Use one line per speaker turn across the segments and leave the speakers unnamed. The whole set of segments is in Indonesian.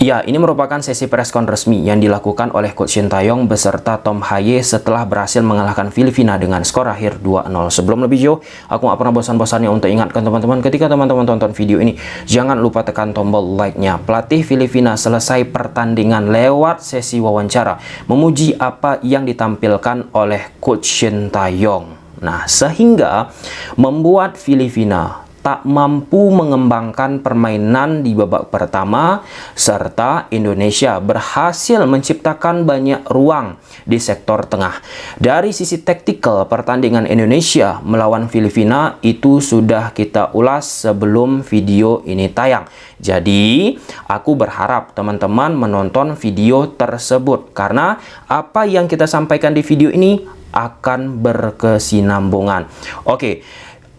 Ya, ini merupakan sesi preskon resmi yang dilakukan oleh Coach Sintayong beserta Tom Haye setelah berhasil mengalahkan Filipina dengan skor akhir 2-0. Sebelum lebih jauh, aku nggak pernah bosan-bosannya untuk ingatkan teman-teman, ketika teman-teman tonton video ini, jangan lupa tekan tombol like-nya. Pelatih Filipina selesai pertandingan lewat sesi wawancara, memuji apa yang ditampilkan oleh Coach Sintayong. Nah, sehingga membuat Filipina tak mampu mengembangkan permainan di babak pertama, serta Indonesia berhasil menciptakan banyak ruang di sektor tengah. Dari sisi taktikal, pertandingan Indonesia melawan Filipina itu sudah kita ulas sebelum video ini tayang. Jadi, aku berharap teman-teman menonton video tersebut, karena apa yang kita sampaikan di video ini akan berkesinambungan. Oke,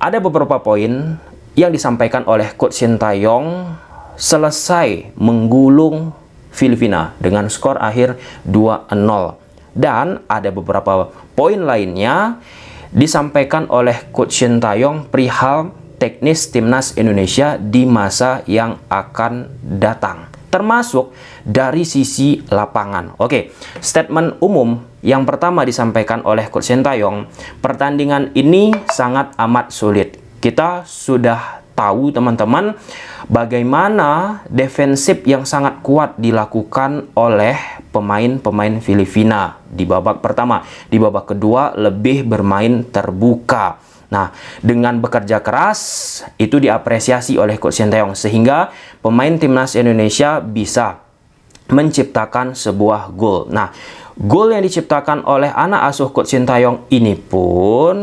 ada beberapa poin yang disampaikan oleh Coach Sintayong selesai menggulung Filipina dengan skor akhir 2-0. Dan ada beberapa poin lainnya disampaikan oleh Coach Sintayong perihal teknis timnas Indonesia di masa yang akan datang, termasuk dari sisi lapangan. Oke, statement umum yang pertama disampaikan oleh Coach Sintayong, pertandingan ini sangat amat sulit. Kita sudah tahu teman-teman bagaimana defensif yang sangat kuat dilakukan oleh pemain-pemain Filipina di babak pertama. Di babak kedua lebih bermain terbuka. Nah, dengan bekerja keras itu diapresiasi oleh Coach Sintayong sehingga pemain timnas Indonesia bisa menciptakan sebuah gol. Nah, gol yang diciptakan oleh anak asuh Coach Sintayong ini pun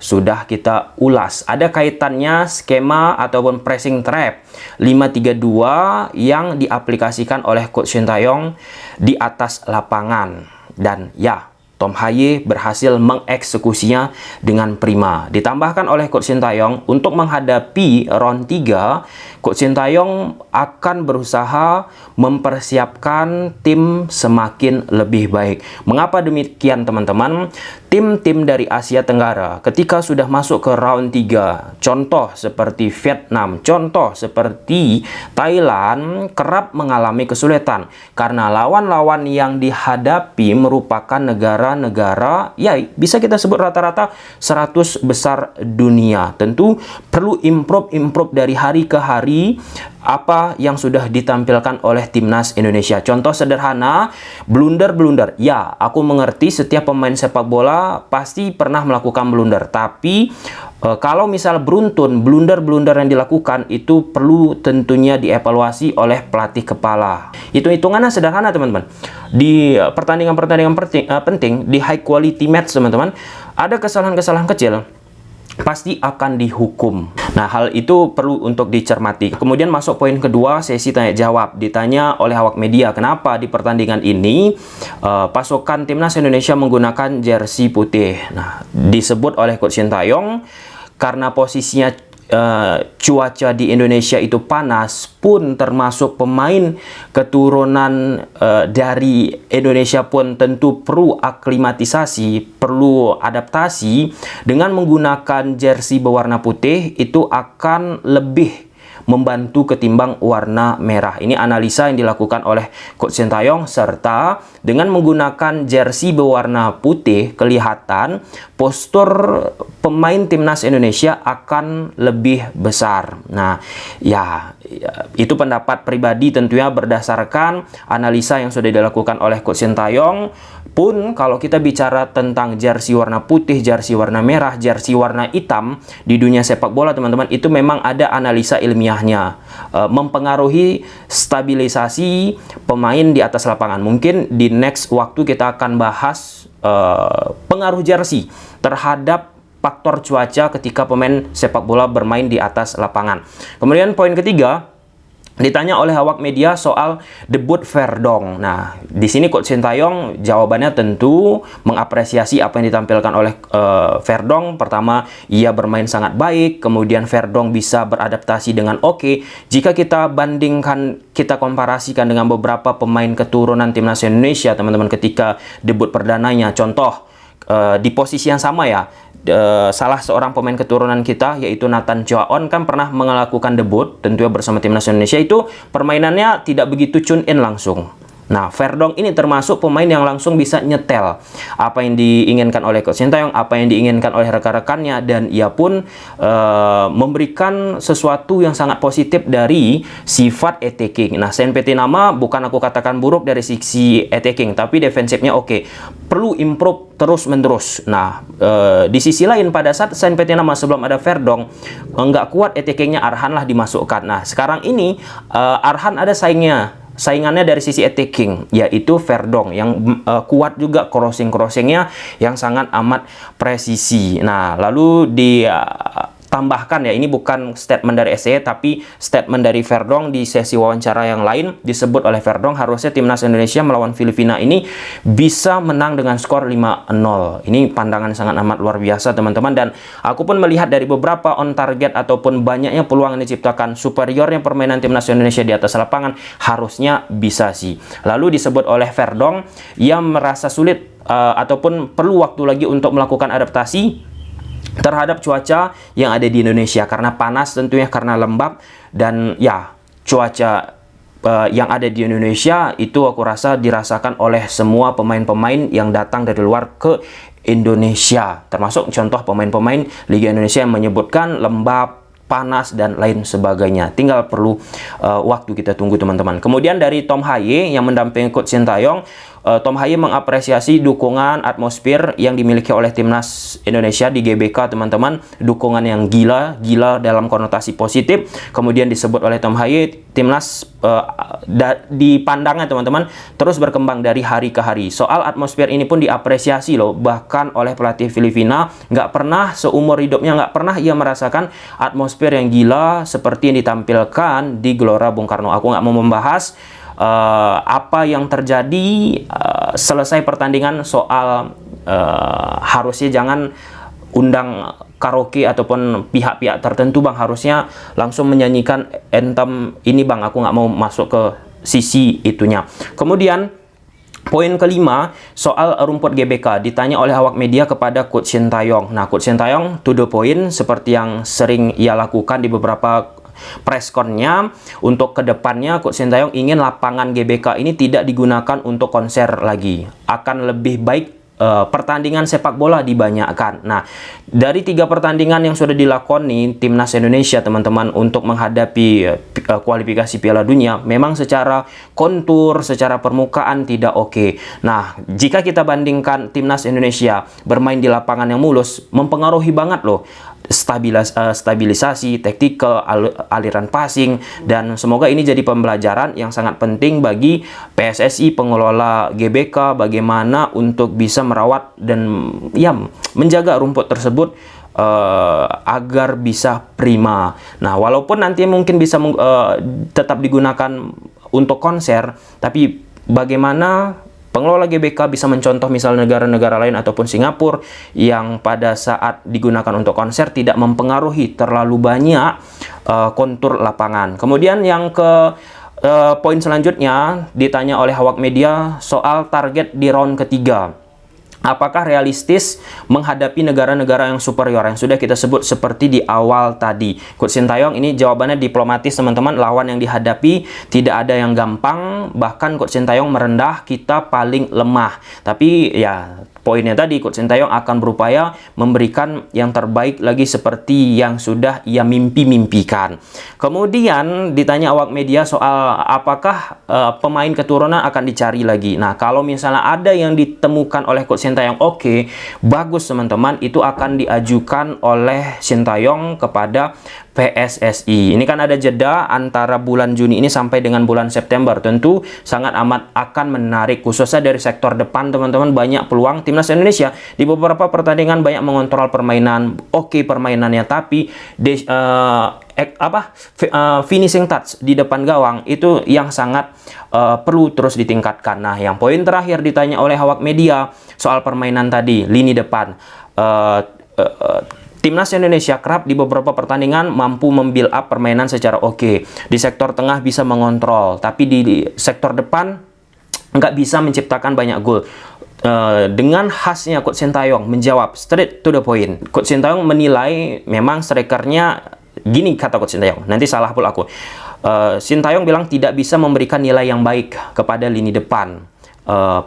sudah kita ulas. Ada kaitannya skema ataupun pressing trap 5-3-2 yang diaplikasikan oleh Coach Sintayong di atas lapangan. Dan ya, Tom Haye berhasil mengeksekusinya dengan prima. Ditambahkan oleh Coach Sintayong untuk menghadapi round 3, Coach Sintayong akan berusaha mempersiapkan tim semakin lebih baik. Mengapa demikian teman-teman? Tim-tim dari Asia Tenggara ketika sudah masuk ke round 3, contoh seperti Vietnam, contoh seperti Thailand, kerap mengalami kesulitan karena lawan-lawan yang dihadapi merupakan negara-negara, ya bisa kita sebut rata-rata 100 besar dunia. Tentu perlu improve dari hari ke hari apa yang sudah ditampilkan oleh timnas Indonesia. Contoh sederhana, blunder-blunder. Ya, aku mengerti setiap pemain sepak bola pasti pernah melakukan blunder. Tapi kalau misal beruntun, blunder-blunder yang dilakukan itu perlu tentunya dievaluasi oleh pelatih kepala. Hitung-hitungannya sederhana teman-teman. Di pertandingan-pertandingan penting, di high quality match teman-teman, ada kesalahan-kesalahan kecil pasti akan dihukum. Nah, hal itu perlu untuk dicermati. Kemudian masuk poin kedua, sesi tanya jawab. Ditanya oleh awak media, kenapa di pertandingan ini pasukan timnas Indonesia menggunakan jersey putih. Nah, disebut oleh Coach Sintayong karena posisinya cuaca di Indonesia itu panas, pun termasuk pemain keturunan dari Indonesia pun tentu perlu aklimatisasi, perlu adaptasi. Dengan menggunakan jersey berwarna putih itu akan lebih membantu ketimbang warna merah. Ini analisa yang dilakukan oleh Coach Sintayong, serta dengan menggunakan jersey berwarna putih kelihatan postur pemain timnas Indonesia akan lebih besar. Nah, ya itu pendapat pribadi tentunya berdasarkan analisa yang sudah dilakukan oleh Coach Sintayong. Pun kalau kita bicara tentang jersey warna putih, jersey warna merah, jersey warna hitam di dunia sepak bola teman-teman, itu memang ada analisa ilmiahnya, mempengaruhi stabilisasi pemain di atas lapangan. Mungkin di next waktu kita akan bahas pengaruh jersey terhadap faktor cuaca ketika pemain sepak bola bermain di atas lapangan. Kemudian poin ketiga, ditanya oleh awak media soal debut Verdong. Nah, di sini Coach Sintayong jawabannya tentu mengapresiasi apa yang ditampilkan oleh Verdong. Pertama, ia bermain sangat baik. Kemudian Verdong bisa beradaptasi dengan oke. Jika kita bandingkan, kita komparasikan dengan beberapa pemain keturunan timnas Indonesia, teman-teman, ketika debut perdananya, contoh di posisi yang sama ya, salah seorang pemain keturunan kita yaitu Nathan Choaon kan pernah melakukan debut tentunya bersama timnas Indonesia. Itu permainannya tidak begitu tune in langsung. Nah, Verdonk ini termasuk pemain yang langsung bisa nyetel apa yang diinginkan oleh Coach Sintayong, apa yang diinginkan oleh rekan-rekannya, dan ia pun memberikan sesuatu yang sangat positif dari sifat attacking. Nah, Saint Nama bukan aku katakan buruk dari sisi attacking, tapi defensifnya oke. Perlu improve terus-menerus. Nah, di sisi lain pada saat Saint Nama sebelum ada Verdonk nggak kuat attackingnya, Arhan lah dimasukkan. Nah, sekarang ini Arhan ada saingannya dari sisi attacking, yaitu Verdonk yang kuat juga crossingnya yang sangat amat presisi. Nah, lalu ditambahkan ya, ini bukan statement dari SE tapi statement dari Verdonk di sesi wawancara yang lain. Disebut oleh Verdonk harusnya timnas Indonesia melawan Filipina ini bisa menang dengan skor 5-0. Ini pandangan sangat amat luar biasa teman-teman, dan aku pun melihat dari beberapa on target ataupun banyaknya peluang yang diciptakan, superiornya permainan timnas Indonesia di atas lapangan, harusnya bisa sih. Lalu disebut oleh Verdonk ia merasa sulit ataupun perlu waktu lagi untuk melakukan adaptasi terhadap cuaca yang ada di Indonesia, karena panas tentunya, karena lembab, dan ya cuaca yang ada di Indonesia itu aku rasa dirasakan oleh semua pemain-pemain yang datang dari luar ke Indonesia, termasuk contoh pemain-pemain Liga Indonesia yang menyebutkan lembab, panas, dan lain sebagainya. Tinggal perlu waktu kita tunggu teman-teman. Kemudian dari Tom Haye yang mendampingi Coach Sintayong, Tom Haye mengapresiasi dukungan atmosfer yang dimiliki oleh timnas Indonesia di GBK teman-teman. Dukungan yang gila dalam konotasi positif. Kemudian disebut oleh Tom Haye, timnas di pandangnya teman-teman terus berkembang dari hari ke hari. Soal atmosfer ini pun diapresiasi loh, bahkan oleh pelatih Filipina. Nggak pernah seumur hidupnya, nggak pernah ia merasakan atmosfer yang gila seperti yang ditampilkan di Gelora Bung Karno. Aku nggak mau membahas apa yang terjadi selesai pertandingan soal harusnya jangan undang karaoke ataupun pihak-pihak tertentu bang, harusnya langsung menyanyikan anthem ini bang. Aku nggak mau masuk ke sisi itunya. Kemudian poin kelima soal rumput GBK, ditanya oleh awak media kepada Coach Sintayong. Nah, Coach Sintayong to the point seperti yang sering ia lakukan di beberapa pressconnya. Untuk kedepannya Coach Sintayong ingin lapangan GBK ini tidak digunakan untuk konser lagi, akan lebih baik pertandingan sepak bola dibanyakkan. Nah, dari 3 pertandingan yang sudah dilakoni timnas Indonesia teman-teman untuk menghadapi kualifikasi Piala Dunia, memang secara kontur, secara permukaan tidak oke. Nah, jika kita bandingkan timnas Indonesia bermain di lapangan yang mulus, mempengaruhi banget loh stabilisasi, taktikal, aliran passing, dan semoga ini jadi pembelajaran yang sangat penting bagi PSSI, pengelola GBK, bagaimana untuk bisa merawat dan ya menjaga rumput tersebut agar bisa prima. Nah, walaupun nanti mungkin bisa tetap digunakan untuk konser, tapi bagaimana pengelola GBK bisa mencontoh misal negara-negara lain ataupun Singapura yang pada saat digunakan untuk konser tidak mempengaruhi terlalu banyak kontur lapangan. Kemudian yang ke poin selanjutnya, ditanya oleh awak media soal target di round ketiga. Apakah realistis menghadapi negara-negara yang superior yang sudah kita sebut seperti di awal tadi? Coach Sintayong ini jawabannya diplomatis teman-teman, lawan yang dihadapi tidak ada yang gampang, bahkan Coach Sintayong merendah kita paling lemah. Tapi ya poinnya tadi, Coach Sintayong akan berupaya memberikan yang terbaik lagi seperti yang sudah ia mimpi-mimpikan. Kemudian ditanya awak media soal apakah pemain keturunan akan dicari lagi. Nah, kalau misalnya ada yang ditemukan oleh Coach Sintayong, oke, bagus teman-teman, itu akan diajukan oleh Sintayong kepada PSSI. Ini kan ada jeda antara bulan Juni ini sampai dengan bulan September. Tentu sangat amat akan menarik, khususnya dari sektor depan teman-teman. Banyak peluang timnas Indonesia di beberapa pertandingan banyak mengontrol permainan, oke permainannya, tapi finishing touch di depan gawang itu yang sangat perlu terus ditingkatkan. Nah, yang poin terakhir ditanya oleh awak media soal permainan tadi, lini depan. Timnas Indonesia kerap di beberapa pertandingan mampu membuild up permainan secara oke. Di sektor tengah bisa mengontrol, tapi di sektor depan nggak bisa menciptakan banyak gol. dengan khasnya Coach Sintayong menjawab straight to the point. Coach Sintayong menilai memang strikernya, gini kata Coach Sintayong, nanti salah pula aku. Sintayong bilang tidak bisa memberikan nilai yang baik kepada lini depan.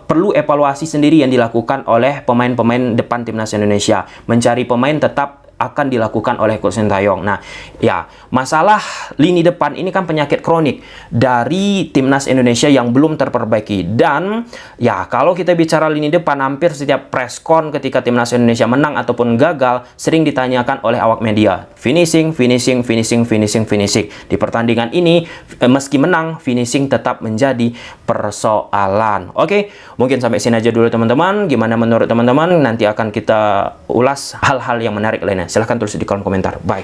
Perlu evaluasi sendiri yang dilakukan oleh pemain-pemain depan timnas Indonesia. Mencari pemain tetap akan dilakukan oleh Coach Sintayong. Nah, ya, masalah lini depan ini kan penyakit kronik dari timnas Indonesia yang belum terperbaiki. Dan ya, kalau kita bicara lini depan, hampir setiap preskon ketika timnas Indonesia menang ataupun gagal sering ditanyakan oleh awak media. Finishing, finishing, finishing, finishing, finishing. Di pertandingan ini meski menang, finishing tetap menjadi persoalan. Oke, mungkin sampai sini aja dulu teman-teman. Gimana menurut teman-teman? Nanti akan kita ulas hal-hal yang menarik lainnya. Silahkan tulis di kolom komentar. Bye.